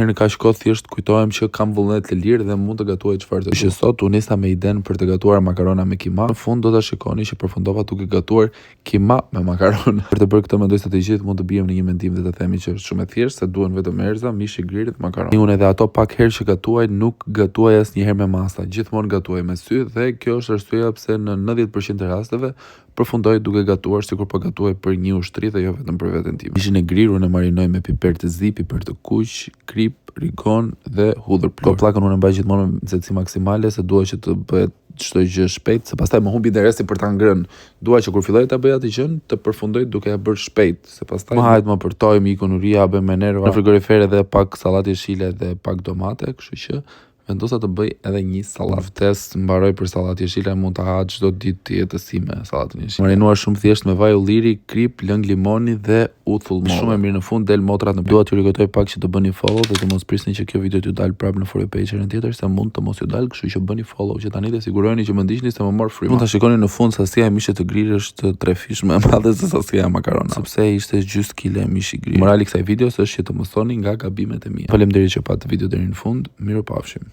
Në kaq kohë thjesht kujtohem që kam vullnet të lirë dhe mund të gatuaj çfarë të dua. Sot u nisa me idenë për të gatuar makarona me kima. Në fund do ta shikoni që përfundova duke gatuar kima me makarona. Për të bërë këtë mendoj se të gjithë mund të bijmë në një mendim dhe të themi që është shumë e thjeshtë, se duhen vetëm erza, mish i grirë dhe makarona. Unë edhe ato pak herë që gatuaj nuk gatuaj asnjëherë me masa, gjithmonë gatuaj me sy dhe kjo është arsyeja pse në 90% të rasteve përfundoj duke gatuar sikur po gatuaj për një ushtri dhe jo vetëm për veten time. Mishin e grirë unë e marinoj me piper të zi, piper të kuq, krip, rigon dhe hudhër plur. Pllakën unë e mbaj gjithmonë me nxehtësi maksimale se dua që të bëhet çdo gjë shpejt, se pastaj më humbi interesi për ta ngrënë. Dua që kur filloj ta bëj atë gjën, të përfundoj duke ja bërë shpejt, se pastaj më hajt më përtoj, më ikun uria, bëj me nerva. Në frigorifer edhe pak sallatë jeshile dhe pak domate, kështu që vendosa të bëj edhe një sallatë. Ftes mbaroj për sallatë jeshile, mund ta ha çdo ditë të jetë si me sallatën jeshile. Marinuar shumë thjesht me vaj ulliri, krip, lëng limoni dhe uthull mollë. Shumë e mirë, në fund del motrat në dua t'ju rikujtoj pak që të bëni follow dhe të mos prisni që kjo video t'ju dal prapë në for you page-ën tjetër, se mund të mos ju dal, kështu që bëni follow që tani të siguroheni që më ndiqni se më mor fryma. Mund ta shikoni në fund sasia e mishit të grirë është 3 fish më e madhe se sasia e makarona, sepse ishte gjys kile mish i grirë. Morali i kësaj videos është që të mësoni nga gabimet e mia. Faleminderit që pat video deri në fund. Mirupafshim.